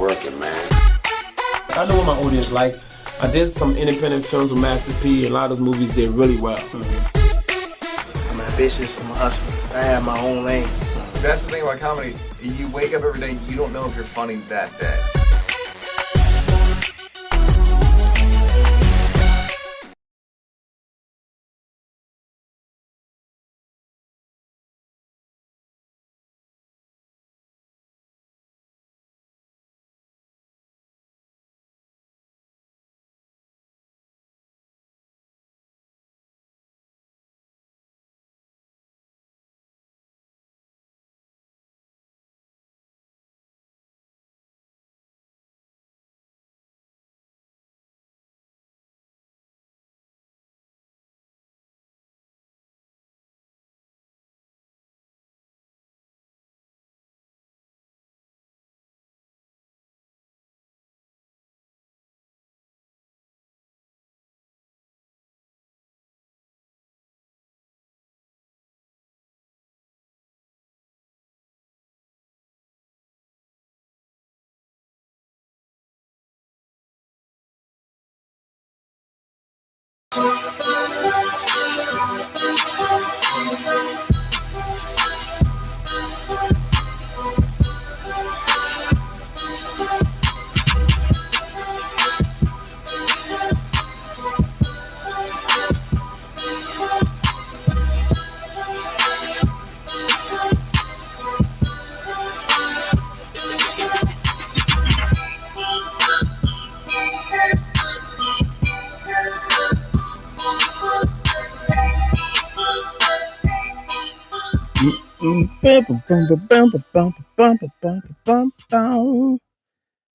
working, man. I know what my audience like. I did some independent films with Master P, and a lot of those movies did really well. I'm ambitious, I'm a hustler. I have my own lane. That's the thing about comedy. You wake up every day, you don't know if you're funny that day.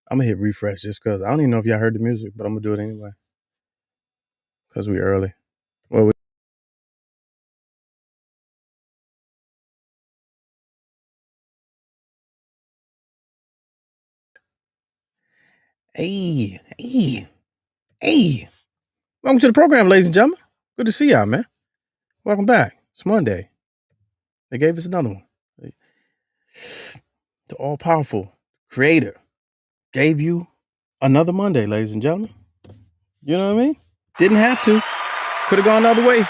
I'm gonna hit refresh just because I don't even know if y'all heard the music, but I'm gonna do it anyway because we early. Well, hey, welcome to the program, ladies and gentlemen. Good to see y'all, man. Welcome back. It's Monday. They gave us another one. The all-powerful creator gave you another Monday, ladies and gentlemen. You know what I mean? Didn't have to. Could have gone another way.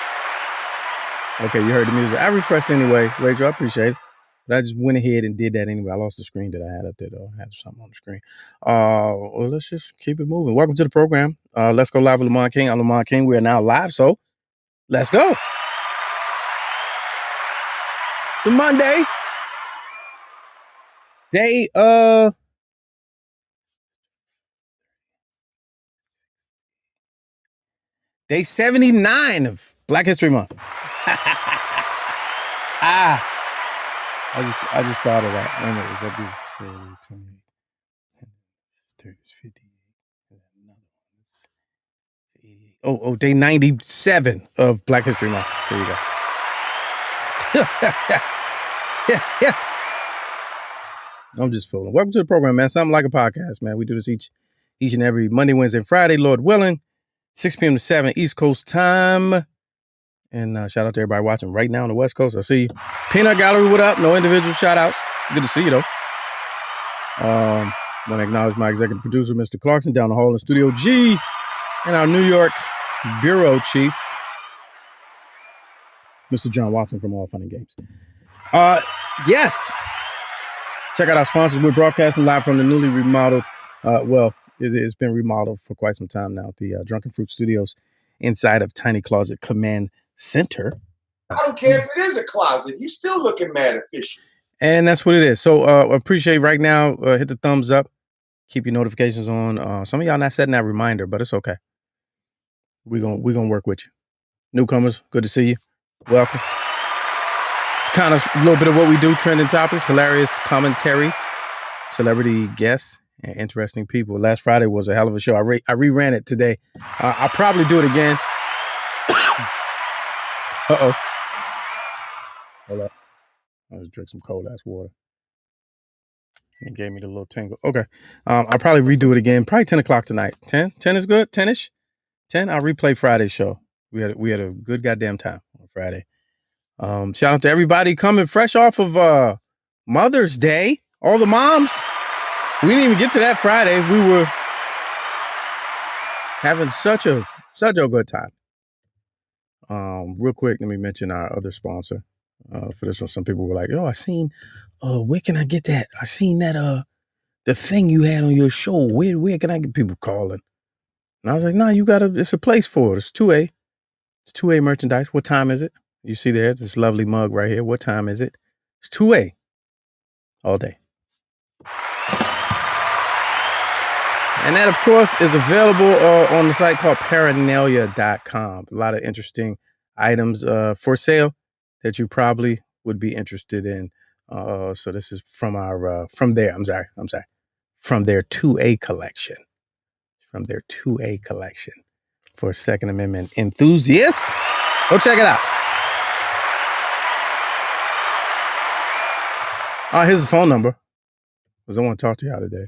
Okay, you heard the music. I refreshed anyway, Rachel. I appreciate it. But I just went ahead and did that anyway. I lost the screen that I had up there, though. I had something on the screen. Well, let's just keep it moving. Welcome to the program. Let's go live with Lamont King. I'm Lamont King. We are now live, so let's go. It's a Monday. Day 79 of Black History Month. I just thought of that. Wait a minute, was that be 30, 28, 30, 50, and another one. It's 88. Oh, day 97 of Black History Month. There you go. Yeah. I'm just fooling. Welcome to the program, man. Something like a podcast, man. We do this each and every Monday, Wednesday, and Friday, Lord willing, 6 p.m. to 7 East Coast time. And shout out to everybody watching right now on the West Coast. I see you. Peanut Gallery, what up? No individual shout outs. Good to see you, though. Want to acknowledge my executive producer, Mr. Clarkson, down the hall in Studio G, and our New York bureau chief, Mr. John Watson from All Fun and Games. Yes. Check out our sponsors. We're broadcasting live from the newly remodeled, it's been remodeled for quite some time now, the Drunken Fruit Studios inside of Tiny Closet Command Center. I don't care if it is a closet. You still looking mad official. And that's what it is. So appreciate right now. Hit the thumbs up. Keep your notifications on. Some of y'all not setting that reminder, but it's okay. We're gonna work with you. Newcomers, good to see you. Welcome. It's kind of a little bit of what we do, trending topics, hilarious commentary, celebrity guests, and interesting people. Last Friday was a hell of a show. I reran it today. I'll probably do it again. Uh-oh. Hold up. I'll just drink some cold ass water. It gave me the little tingle. Okay. I'll probably redo it again. Probably 10 o'clock tonight. 10? 10 is good? 10-ish? 10? I'll replay Friday's show. We had a good goddamn time on Friday. Shout out to everybody coming fresh off of Mother's Day. All the moms. We didn't even get to that Friday. We were having such a good time. Real quick, let me mention our other sponsor. For this one, some people were like, "Oh, I seen. Where can I get that? I seen that. The thing you had on your show. Where can I get?" People calling? And I was like, "Nah, you gotta. It's a place for it. It's 2A. It's 2A merchandise. What time is it? You see there, this lovely mug right here. What time is it? It's 2A. All day." And that, of course, is available on the site called Paranalia.com. A lot of interesting items for sale that you probably would be interested in. So this is from our from their 2A collection. From their 2A collection for Second Amendment enthusiasts. Go check it out. Here's the phone number, because I want to talk to y'all today.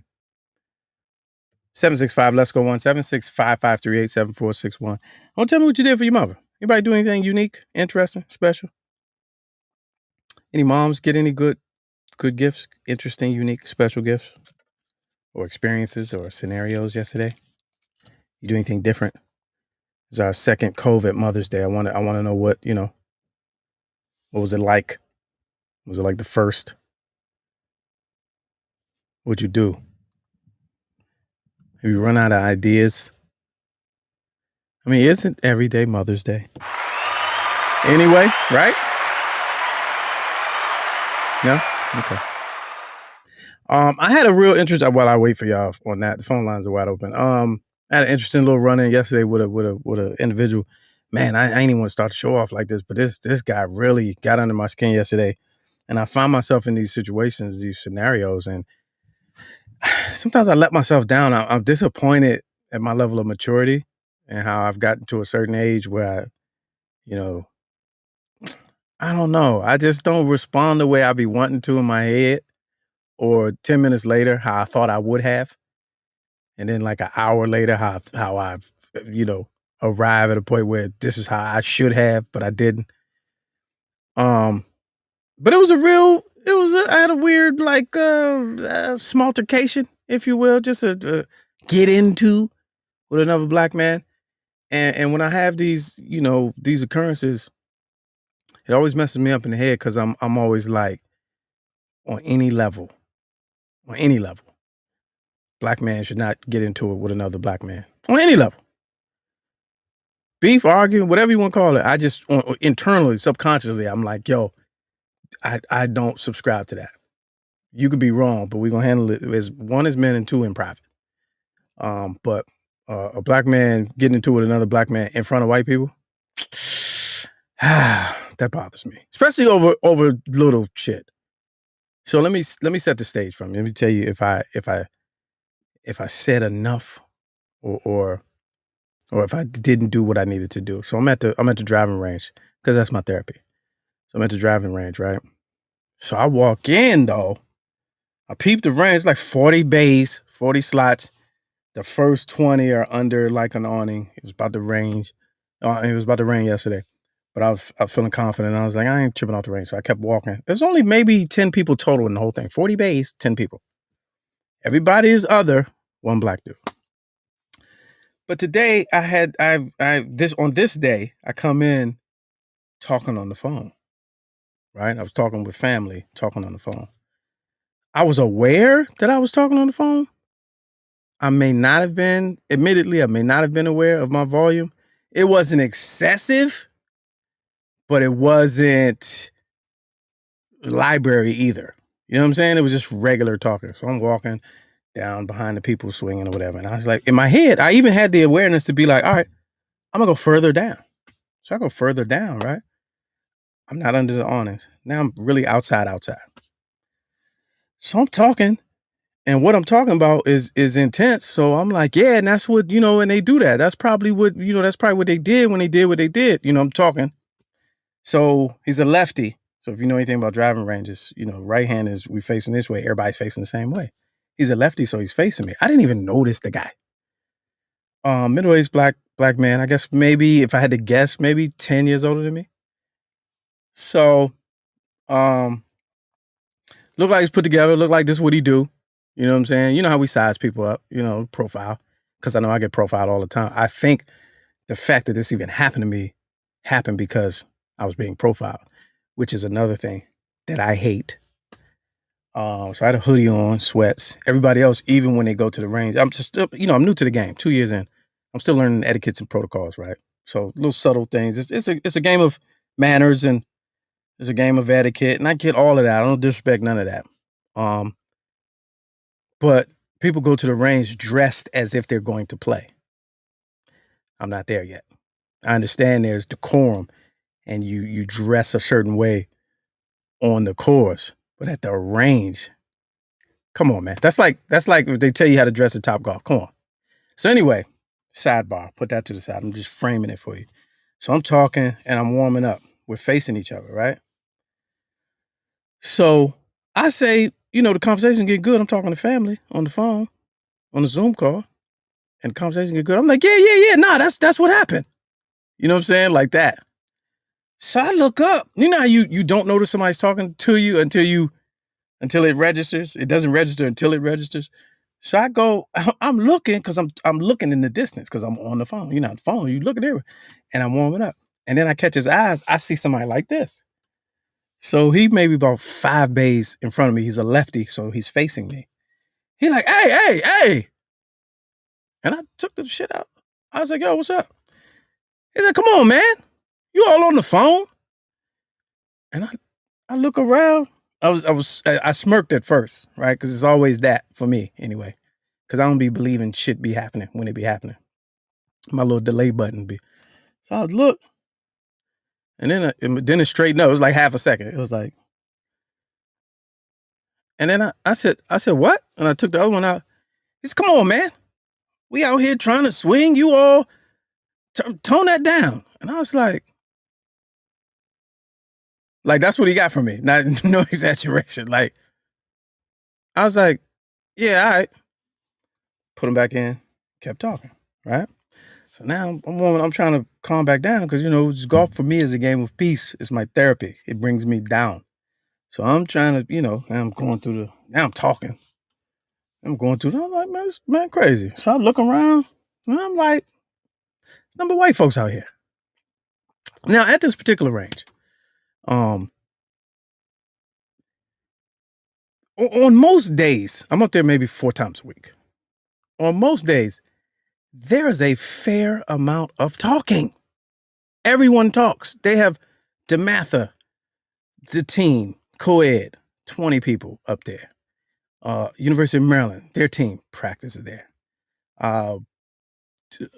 765-LetsGo1, 765-538-7461. Don't tell me what you did for your mother. Anybody do anything unique, interesting, special? Any moms get any good gifts, interesting, unique, special gifts, or experiences or scenarios yesterday? You do anything different? It's our second COVID Mother's Day. I want to know what was it like? Was it like the first? What'd you do? Have you run out of ideas? I mean, isn't every day Mother's Day? Anyway, right? No? Okay. I had a real interest. While I wait for y'all on that, the phone lines are wide open. I had an interesting little run-in yesterday with a individual. Man, I ain't even want to start the show off like this, but this guy really got under my skin yesterday. And I find myself in these situations, these scenarios, and sometimes I let myself down. I'm disappointed at my level of maturity and how I've gotten to a certain age where I don't know. I just don't respond the way I be wanting to in my head, or 10 minutes later, how I thought I would have. And then like an hour later, how I've, arrived at a point where this is how I should have, but I didn't. But I had a weird, like, smaltercation, if you will, just a get into with another black man. And when I have these occurrences, it always messes me up in the head, because I'm always like, on any level, black man should not get into it with another black man. On any level. Beef, arguing, whatever you want to call it. I just, internally, subconsciously, I'm like, yo, I don't subscribe to that. You could be wrong, but we're going to handle it as one as men and two in private. But a black man getting into it with another black man in front of white people, that bothers me, especially over little shit. So let me set the stage for me. Let me tell you if I said enough or if I didn't do what I needed to do. So I'm at the driving range, because that's my therapy. So I'm at the driving range, right? So I walk in though. I peep the range, like 40 bays, 40 slots. The first 20 are under like an awning. It was about to rain. It was about to rain yesterday. But I was feeling confident. I was like, I ain't tripping off the rain. So I kept walking. There's only maybe 10 people total in the whole thing. 40 bays, 10 people. Everybody is other, one black dude. But today on this day, I come in talking on the phone, right? I was talking with family, talking on the phone. I was aware that I was talking on the phone. I may not have been aware of my volume. It wasn't excessive, but it wasn't library either. You know what I'm saying? It was just regular talking. So I'm walking down behind the people swinging or whatever. And I was like, in my head, I even had the awareness to be like, all right, I'm going to go further down. So I go further down, right? I'm not under the awnings. Now I'm really outside. So I'm talking, and what I'm talking about is intense. So I'm like, yeah, and that's what, and they do that. That's probably what they did when they did what they did. I'm talking. So he's a lefty. So if you know anything about driving ranges, right hand is we facing this way. Everybody's facing the same way. He's a lefty, so he's facing me. I didn't even notice the guy. Middle-aged black man. I guess maybe, if I had to guess, maybe 10 years older than me. So, looked like he's put together. Looked like this is what he do. You know what I'm saying? You know how we size people up, profile. Because I know I get profiled all the time. I think the fact that this even happened to me happened because I was being profiled, which is another thing that I hate. So I had a hoodie on, sweats. Everybody else, even when they go to the range, I'm just still, I'm new to the game. 2 years in, I'm still learning etiquettes and protocols, right? So little subtle things. It's a game of manners and it's a game of etiquette, and I get all of that. I don't disrespect none of that. But people go to the range dressed as if they're going to play. I'm not there yet. I understand there's decorum, and you dress a certain way on the course, but at the range, come on, man. That's like if they tell you how to dress at Topgolf. Come on. So anyway, sidebar. Put that to the side. I'm just framing it for you. So I'm talking and I'm warming up. We're facing each other, right? So I say, the conversation get good. I'm talking to family on the phone, on the Zoom call, and the conversation get good. I'm like, yeah. Nah, that's what happened. You know what I'm saying? Like that. So I look up. You know how you don't notice somebody's talking to you until it registers. It doesn't register until it registers. So I go, I'm looking because I'm looking in the distance because I'm on the phone. On the phone, you looking there, and I'm warming up. And then I catch his eyes. I see somebody like this. So he may be about 5 bays in front of me. He's a lefty, so he's facing me. He like, hey. And I took the shit out. I was like, yo, what's up? He said, come on, man. You all on the phone? And I look around. I smirked at first, right? Because it's always that for me anyway. Because I don't be believing shit be happening when it be happening. My little delay button be. So I look. And then it straightened up. It was like half a second. It was like. And then I said, what? And I took the other one out. He said, come on, man. We out here trying to swing. You all tone that down. And I was like that's what he got from me. Not no exaggeration. Like, I was like, yeah, all right. Put him back in. Kept talking, right? So now I'm trying to calm back down because, golf for me is a game of peace. It's my therapy. It brings me down. So I'm trying to, I'm going through now I'm talking. I'm going through I'm like, man, this man crazy. So I look around and I'm like, there's a number of white folks out here. Now at this particular range, on most days, I'm up there maybe 4 times a week. On most days, there is a fair amount of talking. Everyone talks. They have DeMatha, the team, co-ed, 20 people up there. University of Maryland, their team practices there.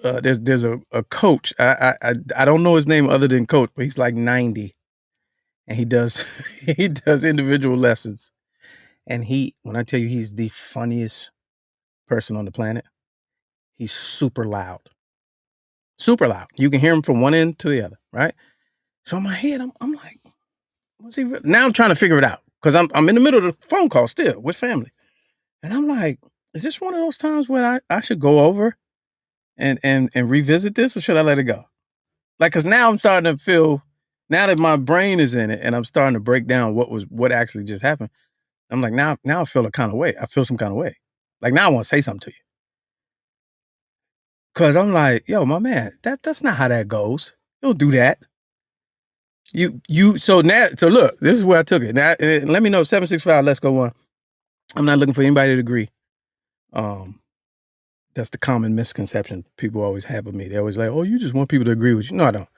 There's a coach. I don't know his name other than coach, but he's like 90, and he does individual lessons. And when I tell you he's the funniest person on the planet, he's super loud. Super loud. You can hear him from one end to the other, right? So in my head, I'm like, what's he really? Now I'm trying to figure it out because I'm in the middle of the phone call still with family. And I'm like, is this one of those times where I should go over and revisit this, or should I let it go? Like, because now I'm starting to feel, now that my brain is in it and I'm starting to break down what actually just happened. I'm like, now I feel a kind of way. I feel some kind of way. Like, now I want to say something to you. Because I'm like, yo, my man, that's not how that goes. You don't do that. So look, this is where I took it. Now, let me know, 765, let's go on. I'm not looking for anybody to agree. That's the common misconception people always have of me. They always like, oh, you just want people to agree with you. No, I don't.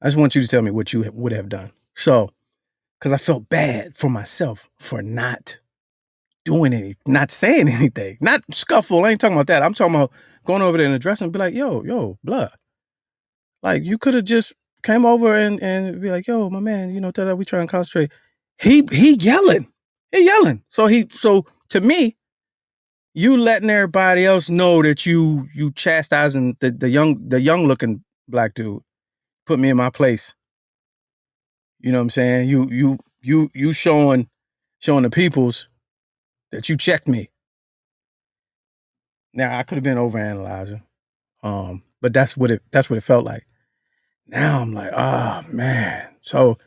I just want you to tell me what you would have done. So, because I felt bad for myself for not doing anything, not saying anything, not scuffle. I ain't talking about that. I'm talking about going over there and addressing and be like, yo, blood. Like, you could have just came over and be like, yo, my man, tell that we try and concentrate. He yelling. He yelling. So to me, you letting everybody else know that you chastising the young looking black dude put me in my place. You know what I'm saying? You showing the peoples that you checked me. Now I could have been overanalyzing, but that's what it felt like. Now I'm like, oh man. So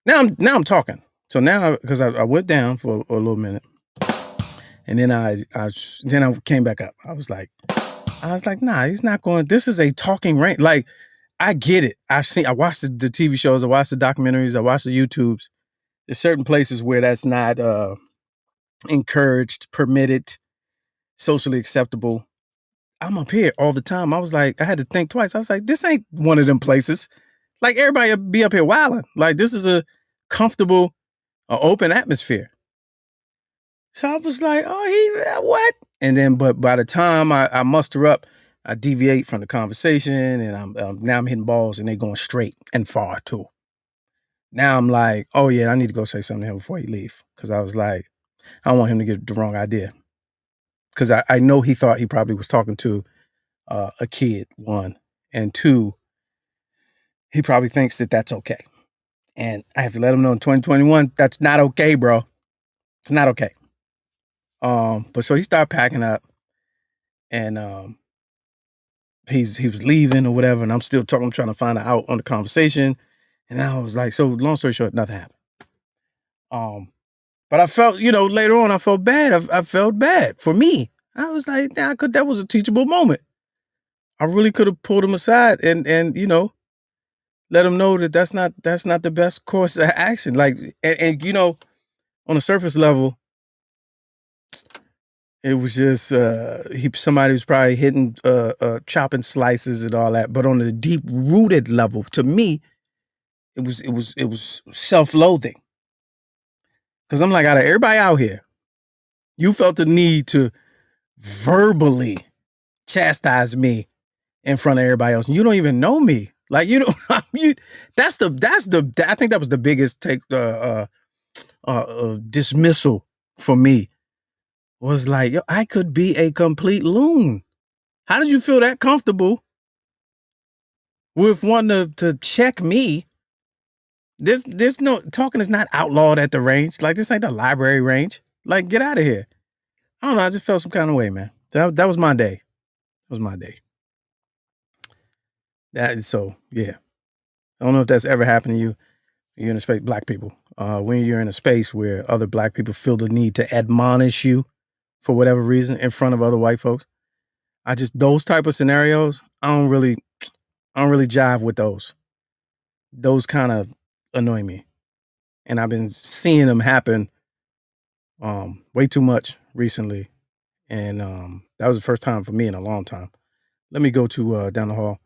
now I'm talking. So now because I went down for a little minute, And then I came back up. I was like, nah, he's not going. This is a talking range. Like, I get it. I watched the TV shows. I watched the documentaries. I watched the YouTubes. There's certain places where that's not encouraged, permitted, socially acceptable. I'm up here all the time. I was like, I had to think twice. I was like, this ain't one of them places. Like, everybody be up here wilding. Like, this is a comfortable, open atmosphere. So I was like, what? And then, but by the time I muster up, I deviate from the conversation, and now I'm hitting balls, and they going straight and far too. Now I'm like, oh yeah, I need to go say something to him before he leave, because I was like, I don't want him to get the wrong idea, because I know he thought he probably was talking to a kid, one, and two, he probably thinks that that's okay, and I have to let him know in 2021 that's not okay, bro. It's not okay. But so he started packing up, and he was leaving or whatever, and I'm still talking. I'm trying to find out on the conversation, and I was like, so long story short, nothing happened. But I felt, later on, I felt bad. I felt bad for me. I was like, that was a teachable moment. I really could have pulled him aside and let him know that that's not the best course of action. Like, and on a surface level, it was just somebody was probably hitting chopping slices and all that. But on a deep rooted level, to me, it was self-loathing. Because I'm like, out of everybody out here, you felt the need to verbally chastise me in front of everybody else. And you don't even know me. Like, that's the I think that was the biggest dismissal for me. Was like, I could be a complete loon. How did you feel that comfortable with wanting to check me? There's no talking is not outlawed at the range. Like, this ain't the library range. Like, get out of here. I don't know. I just felt some kind of way, man. That was my day. That was my day. So yeah. I don't know if that's ever happened to you. You're in a space, black people. When you're in a space where other black people feel the need to admonish you for whatever reason in front of other white folks. Those type of scenarios, I don't really jive with those. Those kind of annoy me. And I've been seeing them happen way too much recently. And that was the first time for me in a long time. Let me go to down the hall.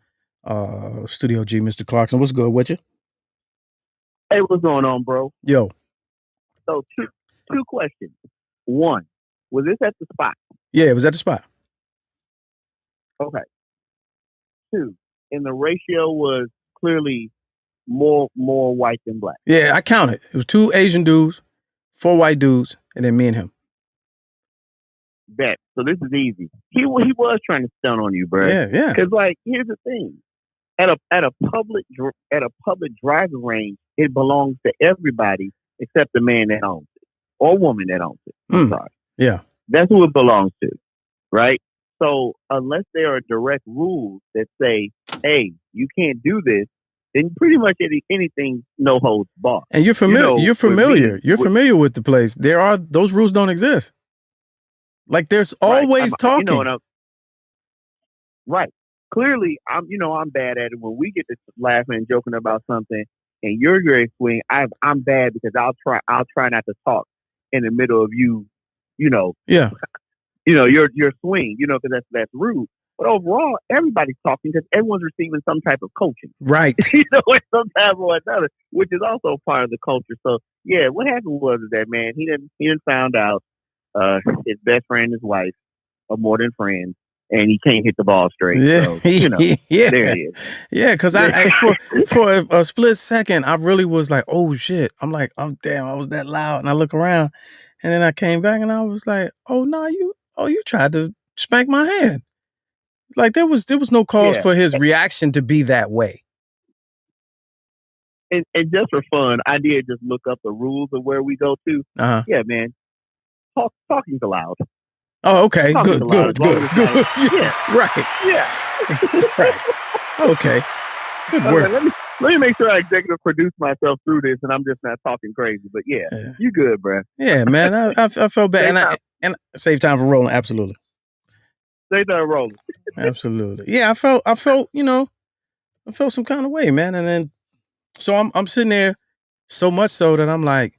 Studio G, Mr. Clarkson. What's good with you? Hey, what's going on, bro? Yo. So two questions. One, was this at the spot? Yeah, it was at the spot. Okay. Two, and the ratio was clearly more white than black. Yeah, I counted. It was 2 Asian dudes, 4 white dudes, and then me and him. Bet. So this is easy. He was trying to stun on you, bro. Yeah. Because, like, here's the thing: at a public driving range, it belongs to everybody except the man that owns it or woman that owns it. I'm sorry. Yeah, that's who it belongs to, right? So unless there are direct rules that say, "Hey, you can't do this," then pretty much anything no holds barred. And you're familiar. You're familiar with the place. Those rules don't exist. Like, there's always talking. Right. Clearly, I'm bad at it. When we get to laughing and joking about something, and you're great swing, I'm bad because I'll try not to talk in the middle of you. Yeah. Your swing. Because that's rude. But overall, everybody's talking because everyone's receiving some type of coaching. Right. In some type or another, which is also part of the culture. So yeah, what happened was that, man, he didn't found out his best friend, his wife, are more than friends, and he can't hit the ball straight. Yeah. So, yeah. There it is. Yeah, because I for a split second, I really was like, oh shit. I'm like, oh damn, I was that loud. And I look around, and then I came back and I was like, oh no, you tried to spank my hand. Like, there was no cause for his reaction to be that way. And just for fun, I did just look up the rules of where we go to. Uh-huh. Yeah, man. Talking's allowed. Oh, okay. Good. Yeah. Right. Yeah. Right. Okay. Good work. Let me make sure I executive produce myself through this, and I'm just not talking crazy. But yeah. You good, bro? Yeah, man. I felt bad, And save time for rolling, absolutely. Save time rolling. Absolutely. Yeah, I felt, you know, I felt some kind of way, man. And then so I'm sitting there so much so that I'm like,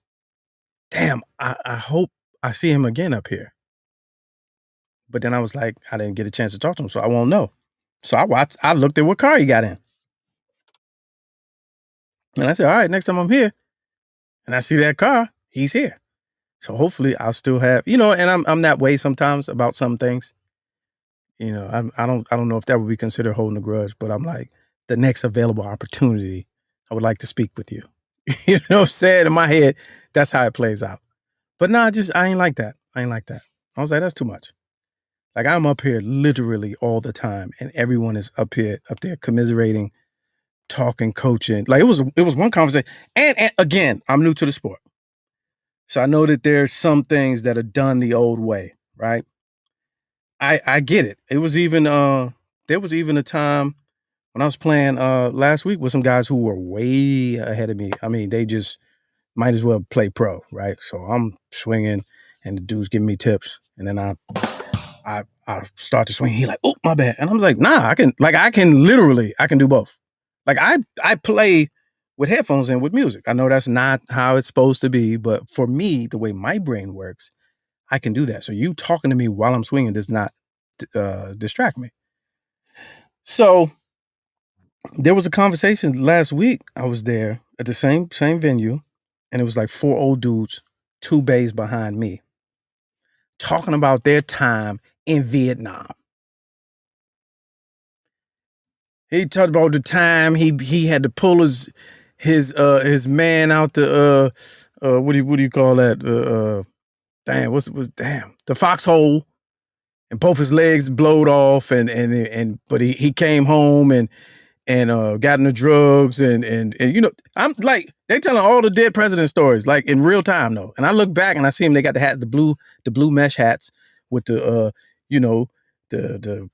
damn, I hope I see him again up here. But then I was like, I didn't get a chance to talk to him, so I won't know. So I looked at what car he got in. And I said, all right, next time I'm here and I see that car, he's here. So hopefully I'll still have, you know, and I'm that way sometimes about some things. You know, I don't know if that would be considered holding a grudge, but I'm like, the next available opportunity, I would like to speak with you. You know what I'm saying? In my head, that's how it plays out. But no, I ain't like that. I was like, that's too much. Like I'm up here literally all the time, and everyone is up there commiserating, talking, coaching. Like it was one conversation. And again, I'm new to the sport. So I know that there's some things that are done the old way, right? I get it. It was even there was even a time when I was playing last week with some guys who were way ahead of me. I mean, they just might as well play pro, right? So I'm swinging and the dude's giving me tips, and then I start to swing. He like, oh, my bad. And I was like, nah, I can do both. Like I play with headphones and with music. I know that's not how it's supposed to be, but for me, the way my brain works, I can do that. So you talking to me while I'm swinging does not distract me. So there was a conversation last week. I was there at the same venue, and it was like 4 old dudes, 2 bays behind me, talking about their time in Vietnam. He talked about the time he had to pull his man out the what do you call that? The foxhole, and both his legs blowed off, but he came home and got into drugs and you know, I'm like, they telling all the dead president stories like in real time though. And I look back and I see them, they got the hat, the blue mesh hats with the you know, the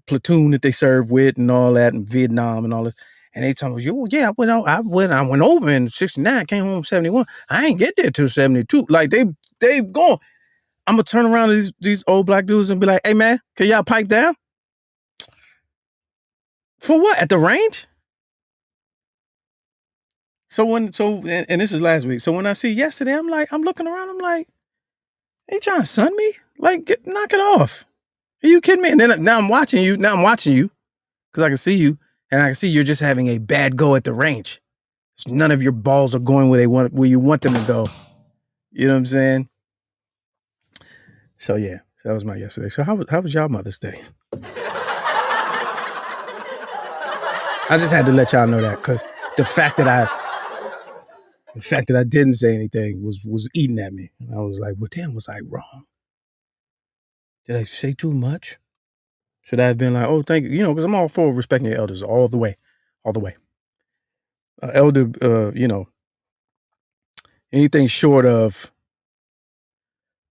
platoon that they served with and all that in Vietnam and all that. And they told me, yeah, I went over in 69, came home in 71. I ain't get there till 72. Like they going. I'm gonna turn around to these old black dudes and be like, hey man, can y'all pipe down? For what? At the range? And this is last week. So when I see yesterday, I'm looking around, I'm like, they trying to sun me? Like, knock it off. Are you kidding me? And then now I'm watching you because I can see you, and I can see you're just having a bad go at the range. None of your balls are going where you want them to go. You know what I'm saying? So yeah, that was my yesterday. So how was y'all Mother's Day? I just had to let y'all know that because the fact that I didn't say anything was eating at me. And I was like, well, damn, was I wrong? Did I say too much? Should I have been like, oh, thank you? You know, because I'm all for respecting your elders all the way. Elder, you know, anything short of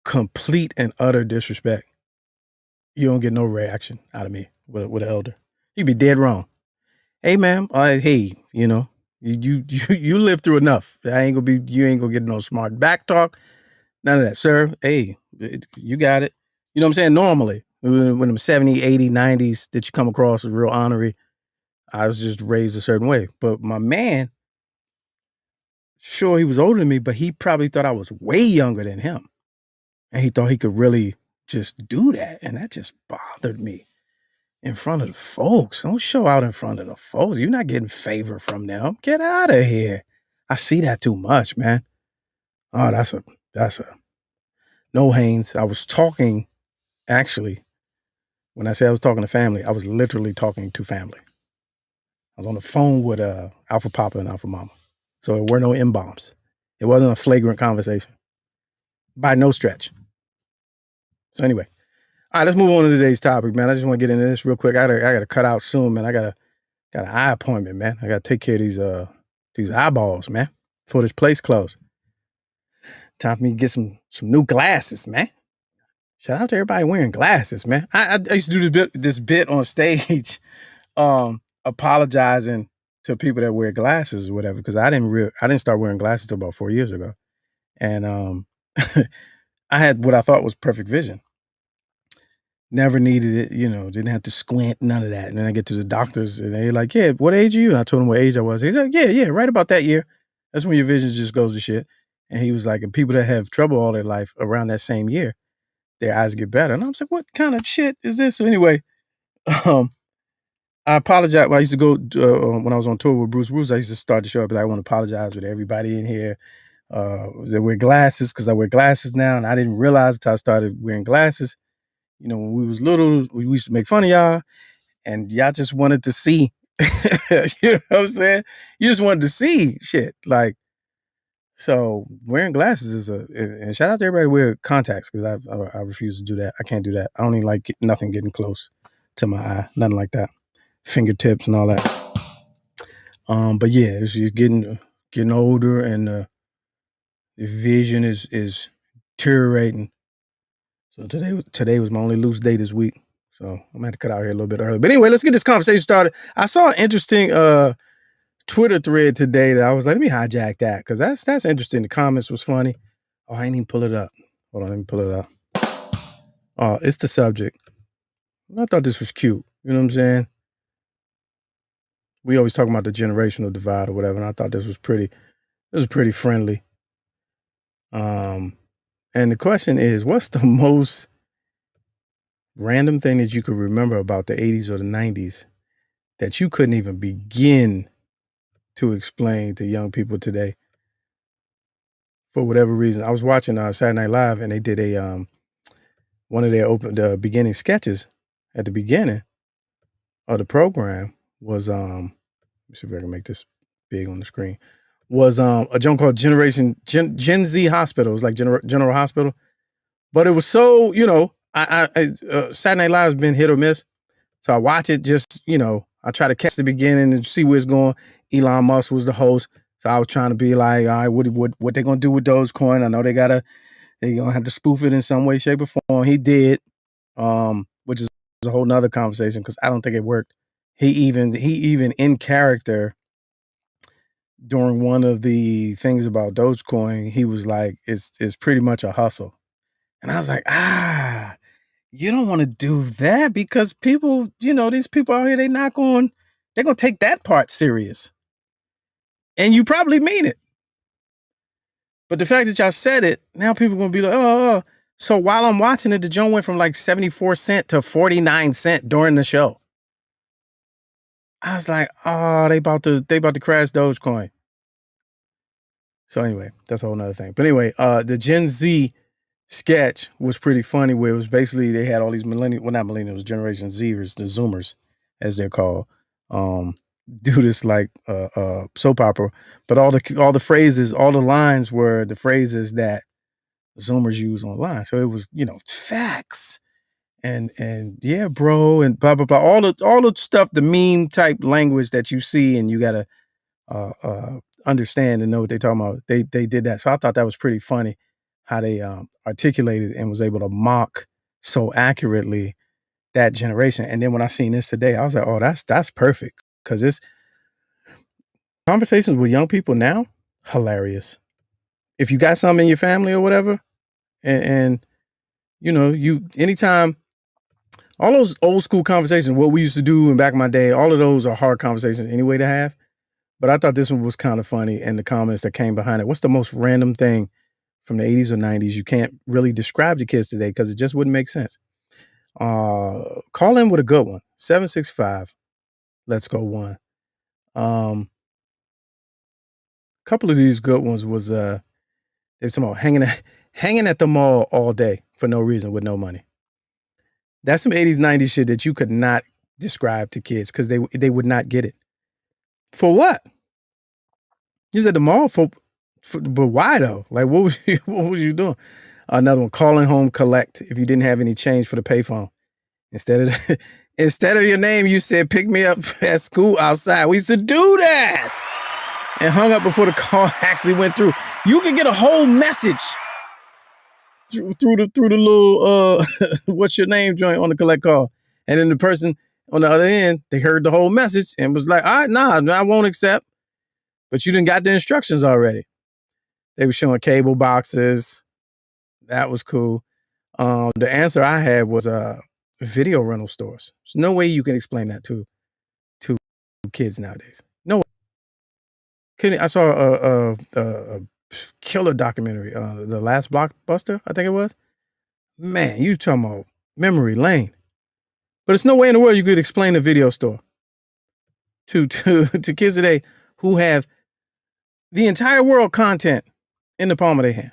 complete and utter disrespect, you don't get no reaction out of me with an elder. You'd be dead wrong. Hey, ma'am, hey, you know, you lived through enough. You ain't gonna get no smart back talk. None of that, sir. Hey, you got it. You know what I'm saying? Normally, when I'm 70, 80, 90s that you come across as real honorary, I was just raised a certain way. But my man, sure, he was older than me, but he probably thought I was way younger than him. And he thought he could really just do that. And that just bothered me in front of the folks. Don't show out in front of the folks. You're not getting favor from them. Get out of here. I see that too much, man. Oh, that's a no, Haynes. I was talking, actually, when I say I was talking to family, I was literally talking to family. I was on the phone with Alpha Papa and Alpha Mama. So there were no M-bombs. It wasn't a flagrant conversation. By no stretch. So anyway. All right, let's move on to today's topic, man. I just want to get into this real quick. I gotta cut out soon, man. I got an eye appointment, man. I gotta take care of these eyeballs, man, before this place closes. Time for me to get some new glasses, man. Shout out to everybody wearing glasses, man. I used to do this bit on stage, apologizing to people that wear glasses or whatever, because I didn't start wearing glasses till about 4 years ago, and I had what I thought was perfect vision. Never needed it, didn't have to squint, none of that. And then I get to the doctors and they're like, yeah, what age are you? And I told him what age I was. He's like, yeah, right about that year. That's when your vision just goes to shit. And he was like, and people that have trouble all their life around that same year, their eyes get better. And I was like, what kind of shit is this? So anyway, I apologize. When I used to go, when I was on tour with Bruce, I used to start the show up, but I want to apologize with everybody in here that wear glasses, because I wear glasses now. And I didn't realize until I started wearing glasses. When we was little, we used to make fun of y'all, and y'all just wanted to see. You know what I'm saying? You just wanted to see shit. Like, so wearing glasses is and shout out to everybody who wear contacts, because I refuse to do that. I can't do that. I don't even like nothing getting close to my eye. Nothing like that. Fingertips and all that. But yeah, you're getting older, and the vision is deteriorating. So today was my only loose day this week. So I'm gonna have to cut out here a little bit early. But anyway, let's get this conversation started. I saw an interesting Twitter thread today that I was like, let me hijack that, because that's interesting. The comments was funny. Oh, I ain't even pull it up. Hold on, let me pull it up. Oh, it's the subject. I thought this was cute. You know what I'm saying? We always talk about the generational divide or whatever, and I thought this was pretty friendly. And the question is, what's the most random thing that you could remember about the 80s or the 90s that you couldn't even begin to explain to young people today for whatever reason? I was watching Saturday Night Live, and they did one of their beginning sketches at the beginning of the program was let me see if I can make this big on the screen, was a joke called Gen Z Hospital. It was like General Hospital, but it was so, Saturday Night Live has been hit or miss. So I watch it, just, I try to catch the beginning and see where it's going. Elon Musk was the host. So I was trying to be like, all right, what they gonna do with Dogecoin? I know they're gonna have to spoof it in some way, shape, or form. He did, which is a whole nother conversation, because I don't think it worked. He even in character during one of the things about Dogecoin, he was like, it's pretty much a hustle. And I was like, you don't want to do that, because people, these people out here, they're going to take that part serious. And you probably mean it. But the fact that y'all said it, now people are going to be like, oh. So while I'm watching it, the joint went from like 74 cents to 49 cents during the show. I was like, oh, they about to crash Dogecoin. So anyway, that's a whole nother thing. But anyway, the Gen Z sketch was pretty funny, where it was basically they had all these millennials, Generation Zers, the Zoomers, as they're called, do this like soap opera, but all the phrases, all the lines were the phrases that Zoomers use online. So it was, facts and yeah, bro, and blah blah blah, all the stuff, the meme type language that you see, and you gotta understand and know what they're talking about. They did that. So I thought that was pretty funny how they articulated and was able to mock so accurately that generation. And then when I seen this today, I was like, oh, that's perfect, because it's conversations with young people now, hilarious. If you got something in your family or whatever, and you anytime, all those old school conversations, what we used to do in back in my day, all of those are hard conversations anyway to have. But I thought this one was kind of funny, and the comments that came behind it. What's the most random thing from the 80s or 90s you can't really describe to kids today, because it just wouldn't make sense? Call in with a good one. 765. Let's go one. Couple of these good ones was there's some hanging at the mall all day for no reason with no money. That's some 80s, 90s shit that you could not describe to kids, because they would not get it. For what? He's at the mall for but why though? Like, what was you doing? Another one, calling home collect if you didn't have any change for the payphone. Instead of your name, you said, pick me up at school outside. We used to do that. And hung up before the call actually went through. You could get a whole message through the little what's your name joint on the collect call. And then the person on the other end, they heard the whole message and was like, all right, nah, I won't accept. But you didn't got the instructions already. They were showing cable boxes, That was cool. The answer I had was video rental stores. There's no way you can explain that to kids nowadays. No way. I saw a killer documentary, The Last Blockbuster, I think it was. Man, you talking about memory lane. But there's no way in the world you could explain a video store to kids today who have the entire world content in the palm of their hand.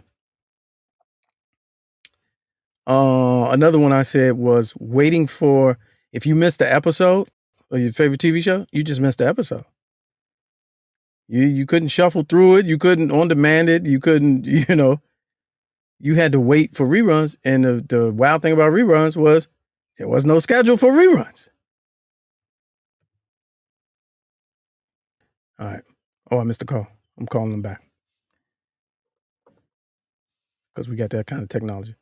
Another one I said was waiting for, if you missed the episode of your favorite TV show, you just missed the episode. You couldn't shuffle through it. You couldn't on demand it. You couldn't, you had to wait for reruns. And the wild thing about reruns was there was no schedule for reruns. All right. Oh, I missed the call. I'm calling them back. Because we got that kind of technology.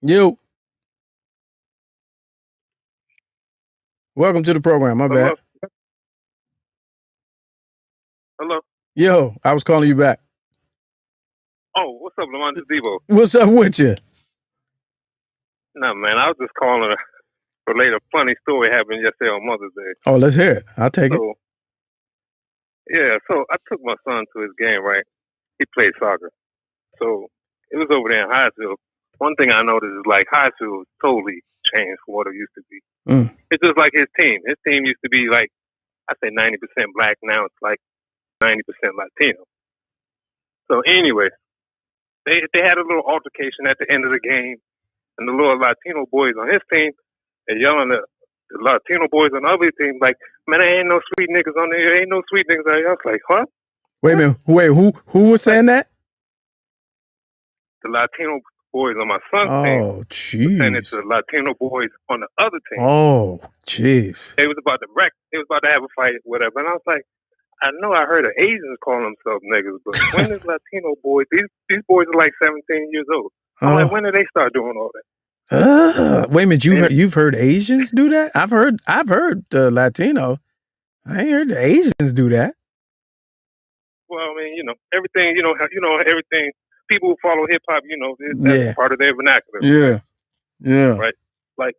Yo. Welcome to the program. My bad. Hello. Yo, I was calling you back. Oh, what's up, Lamont? This is Devo. What's up with you? No, man, I was just calling to relate a funny story happened yesterday on Mother's Day. Oh, let's hear it. I'll take it. Yeah, so I took my son to his game, right? He played soccer. So it was over there in Highfield. One thing I noticed is like Highfield totally changed from what it used to be. It's just like his team. His team used to be like, I say 90% black. Now it's like 90% Latino. So anyway, they had a little altercation at the end of the game, and the little Latino boys on his team, they're yelling at the Latino boys on the other team, like, man, there ain't no sweet niggas on there. There ain't no sweet niggas out here. I was like, huh? Wait a minute. Wait, who was saying that? The Latino boys on my son's team. Oh, jeez. Saying it to the Latino boys on the other team. Oh, jeez. They was about to wreck. They was about to have a fight, whatever. And I was like, I know I heard of Asians calling themselves niggas, but when is Latino boys? These boys are like 17 years old. I'm like, when did they start doing all that? Wait a minute, you've heard Asians do that? I've heard Latino. I ain't heard the Asians do that. Well, I mean, everything, everything. People who follow hip hop, that's part of their vernacular. Yeah. Right. Like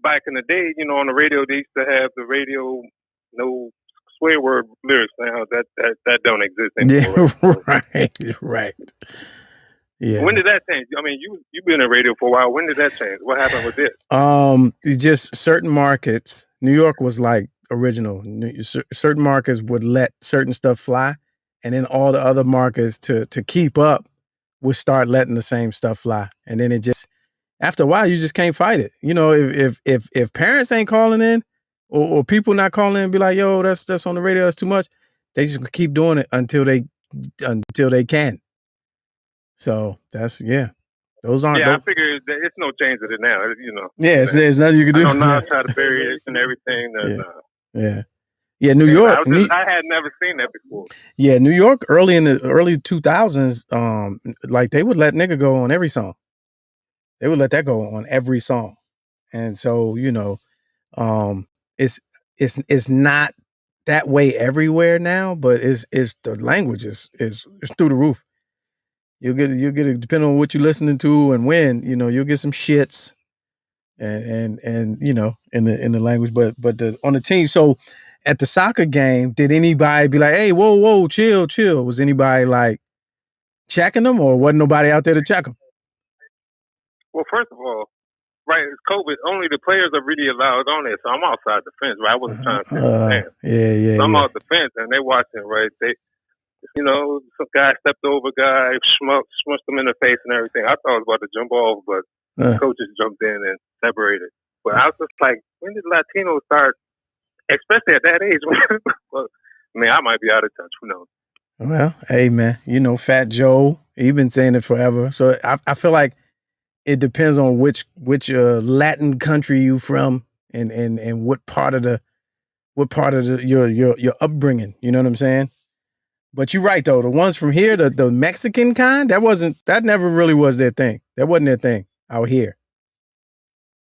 back in the day, on the radio, they used to have the radio no swear word lyrics. Now that don't exist anymore. Right. Yeah. When did that change? I mean, you've been in radio for a while. When did that change? What happened with it? It's just certain markets. New York was like original. Certain markets would let certain stuff fly, and then all the other markets to keep up would start letting the same stuff fly. And then it just, after a while, you just can't fight it. If parents ain't calling in, or people not calling in and be like, yo, that's on the radio, that's too much, they just keep doing it until they can. So that's, those aren't. Yeah, I figure it's no change to it now. Yeah, there's nothing you can do. I don't know how to try to bury it and everything. Yeah. New York. I had never seen that before. Yeah, New York early in the early 2000s, like they would let nigga go on every song. They would let that go on every song, and so it's not that way everywhere now, but it's the language is through the roof. You'll get it depending on what you're listening to and when, you'll get some shits and in the language, but on the team. So at the soccer game, did anybody be like, hey, whoa, chill? Was anybody like checking them, or wasn't nobody out there to check them? Well, first of all, right, it's COVID. Only the players are really allowed on there, so I'm outside the fence, right? I wasn't trying to sit the fence. So I'm out the fence, and they watching, right? They, some guy stepped over a guy, smushed him in the face and everything. I thought I was about to jump off, but the coaches jumped in and separated. But I was just like, when did Latinos start, especially at that age? Well, I mean, I might be out of touch. Who knows? Well, hey, man, Fat Joe, he's been saying it forever. So I feel like it depends on which Latin country you from and what part of your upbringing. You know what I'm saying? But you're right though. The ones from here, the Mexican kind, that never really was their thing. That wasn't their thing out here.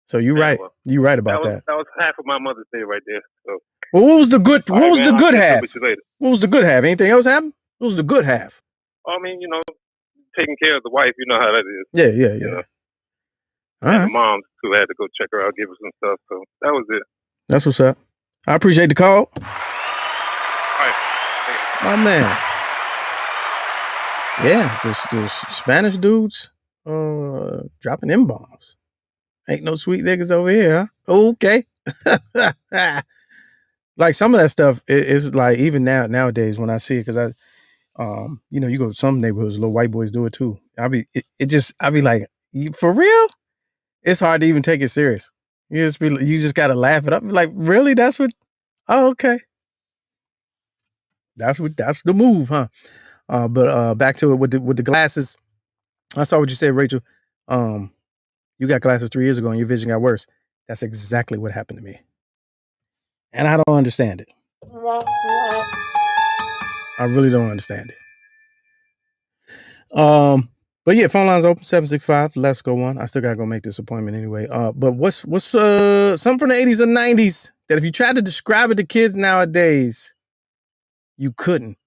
So you're right. You're right about that. That was half of my Mother's Day right there. So Well, what was the good? What was the good I'll catch up half? with you later. What was the good half? Anything else happen? What was the good half? I mean, taking care of the wife, you know how that is. Yeah. You know? All And right. the mom too had to go check her out, give her some stuff. So that was it. That's what's up. I appreciate the call. All right. My man. Yeah, the Spanish dudes dropping them bombs. Ain't no sweet niggas over here, huh? Okay. Like some of that stuff is like even nowadays when I see it, because I you go to some neighborhoods, little white boys do it too. I be like, for real? It's hard to even take it serious. You just gotta laugh it up. Like, really? That's what? Oh, okay. That's the move, huh? But back to it with the glasses. I saw what you said, Rachel. You got glasses 3 years ago and your vision got worse. That's exactly what happened to me. And I don't understand it. I really don't understand it. But yeah, phone lines open 765. Let's go one. I still gotta go make this appointment anyway. But what's something from the 80s and 90s that if you tried to describe it to kids nowadays, you couldn't,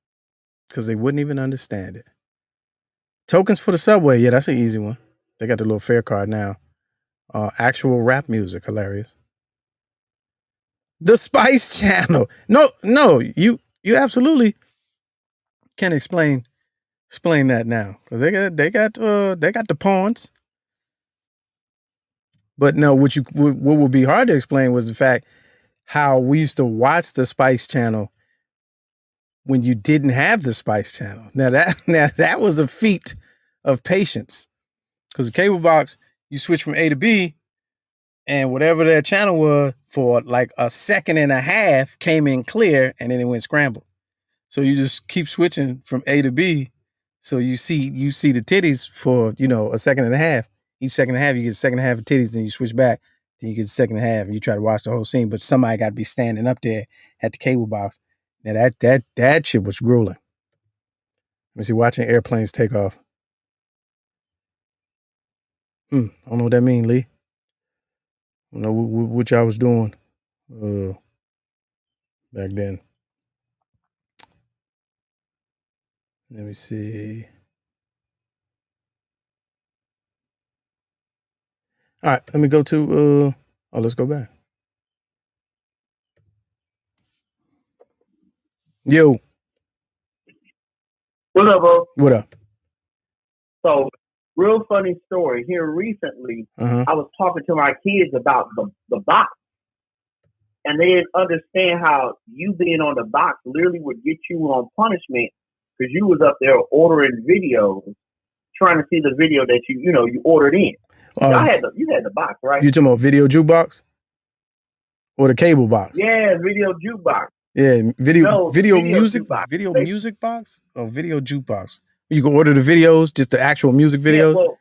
because they wouldn't even understand it. Tokens for the subway. Yeah, that's an easy one. They got the little fare card now. Actual rap music, hilarious. The Spice Channel. No, you absolutely can explain that now, because they got the pawns. But no, what would be hard to explain was the fact how we used to watch the Spice Channel when you didn't have the Spice Channel. Now that was a feat of patience, because the cable box, you switch from A to B, and whatever that channel was for like a second and a half came in clear, and then it went scrambled. So you just keep switching from A to B. So you see the titties for a second and a half. Each second and a half, you get a second and a half of titties, then you switch back, then you get a second and a half, and you try to watch the whole scene. But somebody got to be standing up there at the cable box. Now that shit was grueling. Let me see, watching airplanes take off. I don't know what that means, Lee. I don't know what y'all was doing back then. Let me see. All right, let me go to let's go back. Yo. What up, bro? What up? So, real funny story. Here recently, I was talking to my kids about the box. And they didn't understand how you being on the box literally would get you on punishment, because you was up there ordering videos, trying to see the video that you ordered in. You had the box, right? You talking about video jukebox or the cable box? Yeah, video jukebox. Yeah, video music jukebox. Music box or video jukebox. You can order the videos, just the actual music videos. Yeah, well,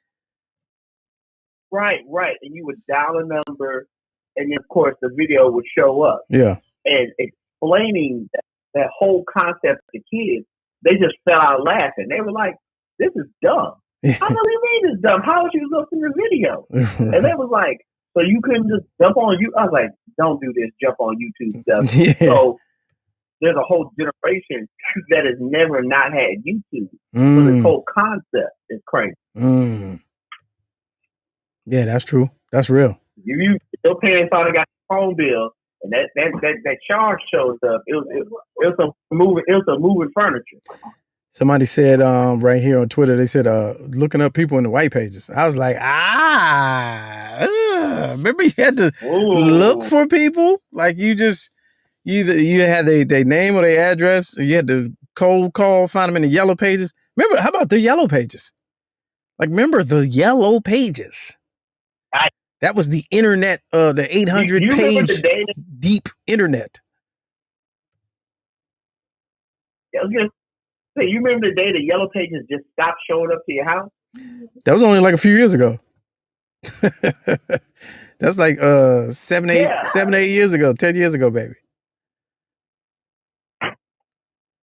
right, and you would dial a number, and then of course the video would show up. Yeah, and explaining that whole concept to kids, they just fell out laughing. They were like, "This is dumb." How do you mean it's dumb? How would you look in the video? And they was like, "So you couldn't just jump on you?" I was like, "Don't do this. Jump on YouTube stuff." Yeah. So there's a whole generation that has never not had YouTube. So this whole concept is crazy. Yeah, that's true. That's real. Your parents thought they got a phone bill, and that charge shows up. It was some moving furniture. Somebody said right here on Twitter, they said looking up people in the white pages. I was like, remember you had to look for people? Like you had their name or their address, or you had to cold call, find them in the yellow pages. Remember, how about the yellow pages? Like, remember the yellow pages? That was the internet, the 800 page deep internet. I was gonna say, you remember the day the yellow pages just stopped showing up to your house? That was only like a few years ago. That's like 7, 8 years ago, 10 years ago, baby.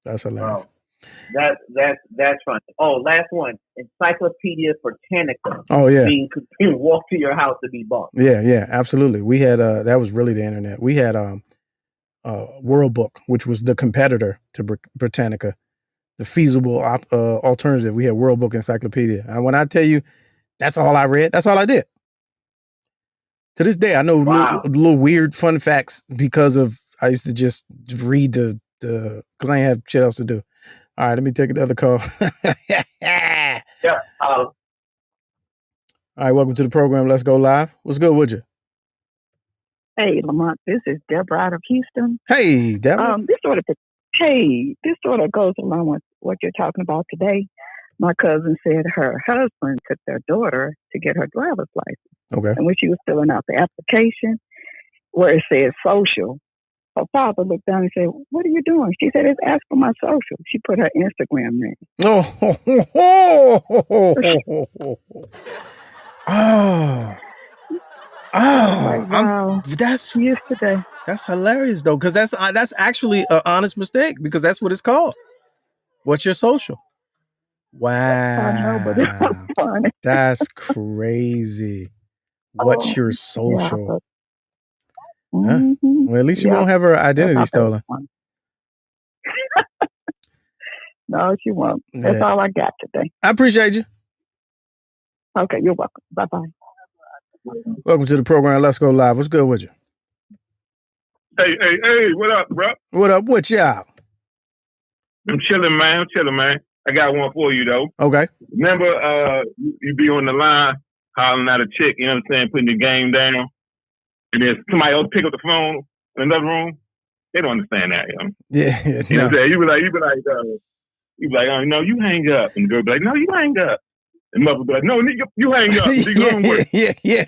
That's hilarious. That's fun. Oh, last one. Encyclopedia Britannica. Oh yeah. Being walked to your house to be bought. Yeah, absolutely. We had that was really the internet. We had World Book, which was the competitor to Britannica, the feasible alternative. We had World Book Encyclopedia. And when I tell you, that's all I read. That's all I did. To this day, I know little weird fun facts because I used to just read because I ain't have shit else to do. All right, let me take another call. Yeah. All right, welcome to the program. Let's go live. What's good with you? Hey, Lamont, this is Deborah out of Houston. Hey, Deborah. This sort of goes along with what you're talking about today. My cousin said her husband took their daughter to get her driver's license. Okay. And when she was filling out the application, where it said social, her father looked down and said, "What are you doing?" She said, "It's ask for my social." She put her Instagram name. Wow. That's yesterday. That's hilarious though, because that's actually an honest mistake because that's what it's called. What's your social? Wow. I know, but it's so funny. That's crazy. What's your social? Huh? Well, at least you won't have her identity stolen. No, she won't. That's all I got today. I appreciate you. Okay, you're welcome. Bye-bye. Welcome to the program. Let's go live. What's good with you? Hey, what up, bro? What up with y'all? I'm chilling, man. I got one for you, though. Okay. Remember, you be on the line hollering at a chick, you know what I'm saying, putting your game down, and then somebody else pick up the phone in another room? They don't understand that, yo. Yeah. You know what I'm saying? You be like, oh, no, you hang up. And the girl be like, no, you hang up. And mother be like, no, nigga, you hang up. Yeah.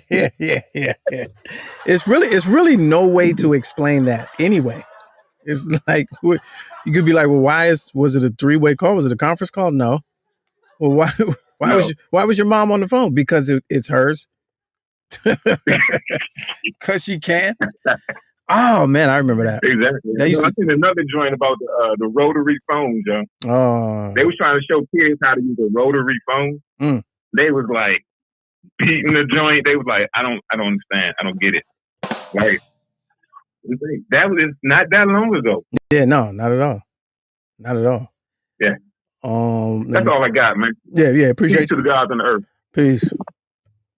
It's really no way to explain that anyway. It's like, you could be like, well, was it a 3-way call? Was it a conference call? No. Well, why was your mom on the phone? Because it's hers. Because she can. Oh man, I remember that. Exactly. I seen another joint about the rotary phones, yo. Oh. They was trying to show kids how to use a rotary phone. They was like beating the joint. They was like, I don't understand. I don't get it. Like that was not that long ago. Yeah, no, not at all. Not at all. Yeah. That's all I got, man. Yeah. Appreciate Peace to the gods on the earth. Peace.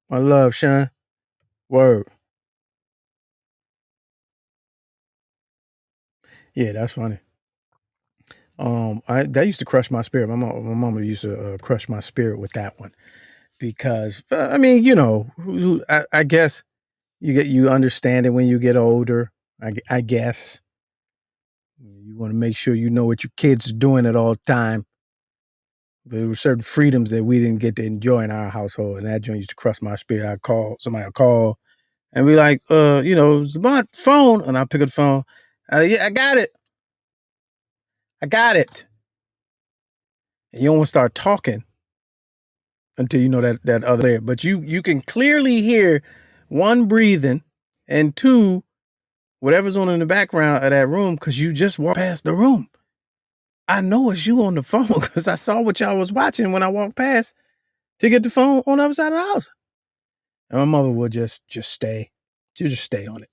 My love, Sean. Word. Yeah, that's funny. That used to crush my spirit. My mama used to crush my spirit with that one because I mean, you know, I guess you understand it when you get older. I guess you want to make sure you know what your kids are doing at all time. But there were certain freedoms that we didn't get to enjoy in our household, and that joint used to crush my spirit. Somebody would call and be like, it's my phone, and I pick up the phone. Yeah, I got it. And you don't want to start talking until you know that other layer. But you can clearly hear one, breathing, and two, whatever's on in the background of that room because you just walked past the room. I know it's you on the phone because I saw what y'all was watching when I walked past to get the phone on the other side of the house. And my mother would just stay. She'll just stay on it.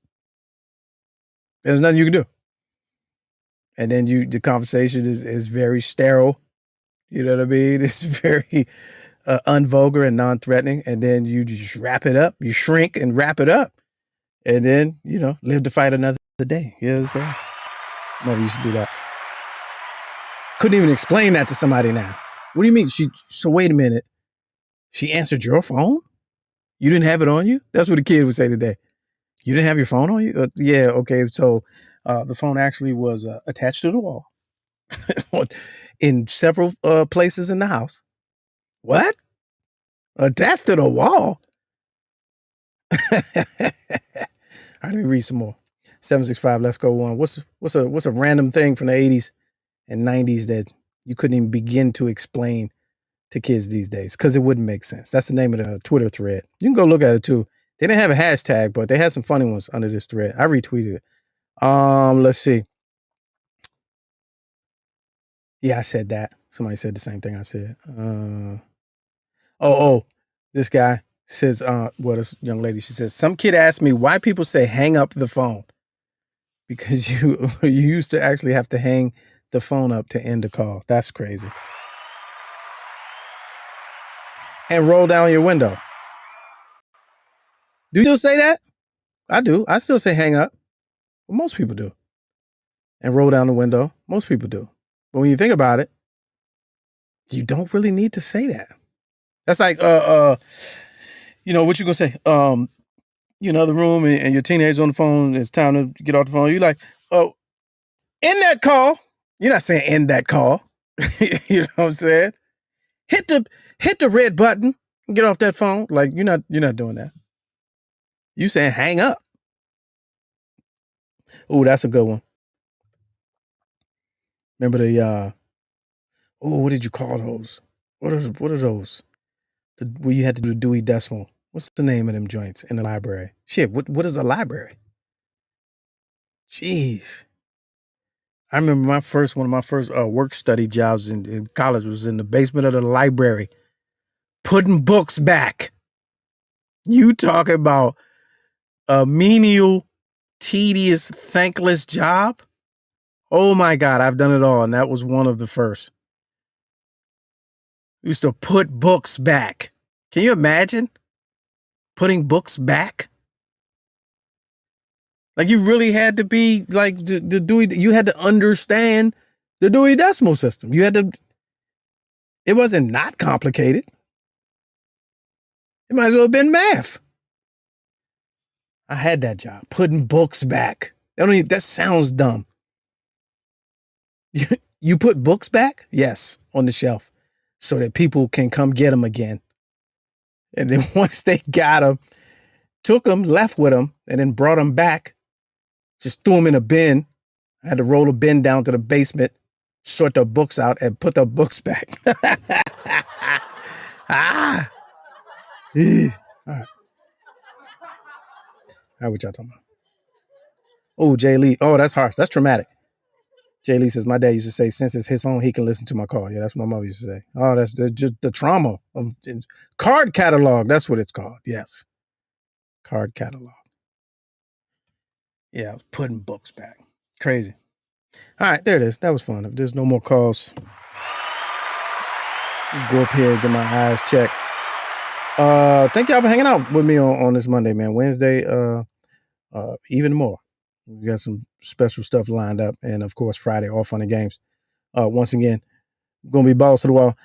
There's nothing you can do. And then the conversation is very sterile. You know what I mean? It's very unvulgar and non-threatening. And then you just wrap it up. You shrink and wrap it up. And then, live to fight another day. You know what I'm saying? Mother used to do that. Couldn't even explain that to somebody now. What do you mean? So wait a minute. She answered your phone? You didn't have it on you? That's what the kid would say today. You didn't have your phone on you? Yeah, okay. So the phone actually was attached to the wall in several places in the house. What? Attached to the wall? All right, let me read some more. 765, let's go on. What's a random thing from the 80s and 90s that you couldn't even begin to explain to kids these days? Because it wouldn't make sense. That's the name of the Twitter thread. You can go look at it too. They didn't have a hashtag, but they had some funny ones under this thread. I retweeted it. Let's see. Yeah, I said that. Somebody said the same thing I said. This guy says, this young lady, she says, some kid asked me why people say hang up the phone because you used to actually have to hang the phone up to end the call. That's crazy. And roll down your window. Do you still say that? I do. I still say hang up. Well, most people do. And roll down the window. Most people do. But when you think about it, you don't really need to say that. That's like, you know, what you gonna say? You in the room and your teenager's on the phone. It's time to get off the phone. You're like, oh, end that call. You're not saying end that call. You know what I'm saying? Hit the red button and get off that phone. Like you're not doing that. You saying hang up. Oh, that's a good one. Remember the what did you call those? What are those? Where you had to do the Dewey Decimal. What's the name of them joints in the library? Shit, what is a library? Jeez. I remember one of my first work study jobs in college was in the basement of the library, putting books back. You talk about a menial, tedious, thankless job? Oh my God, I've done it all, and that was one of the first. We used to put books back. Can you imagine putting books back? Like you really had to be like the Dewey. You had to understand the Dewey Decimal System. You had to. It wasn't not complicated. It might as well have been math. I had that job, putting books back. That sounds dumb. You put books back? Yes, on the shelf, so that people can come get them again. And then once they got them, took them, left with them, and then brought them back. Just threw them in a bin. I had to roll a bin down to the basement, sort the books out, and put the books back. All right. All right, what y'all talking about? Oh, Jay Lee. Oh, that's harsh. That's traumatic. Jay Lee says, my dad used to say, since it's his phone, he can listen to my call. Yeah, that's what my mother used to say. Oh, that's just the trauma of card catalog. That's what it's called. Yes. Card catalog. Yeah, I was putting books back. Crazy. All right, there it is. That was fun. If there's no more calls, go up here and get my eyes checked. Thank y'all for hanging out with me on this Monday, man. Wednesday, even more. We got some special stuff lined up. And of course, Friday, all fun and games. Once again, gonna be balls to the wall.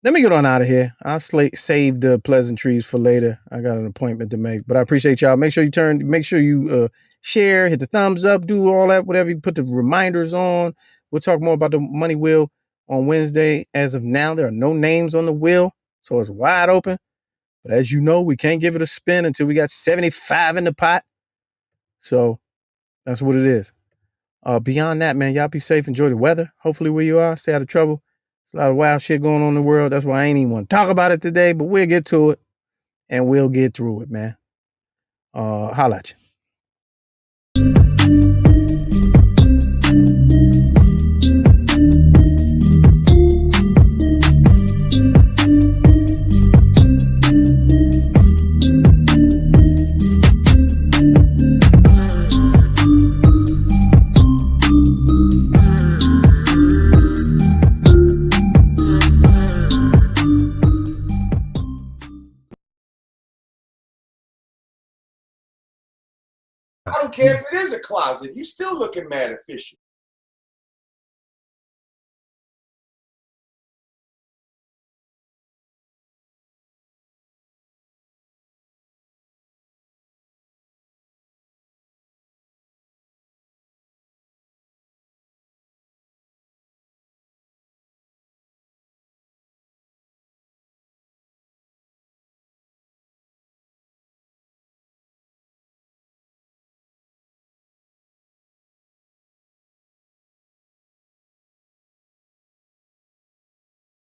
Let me get on out of here. I'll save the pleasantries for later. I got an appointment to make, but I appreciate y'all. Make sure you share, hit the thumbs up, do all that, whatever. You put the reminders on. We'll talk more about the money wheel on Wednesday. As of now, there are no names on the wheel, so it's wide open. But as you know, we can't give it a spin until we got 75 in the pot. So that's what it is. Beyond that, man, y'all be safe. Enjoy the weather. Hopefully where you are, stay out of trouble. There's a lot of wild shit going on in the world. That's why I ain't even want to talk about it today, but we'll get to it and we'll get through it, man. Holla at you. I don't care if it is a closet. You still looking mad efficient.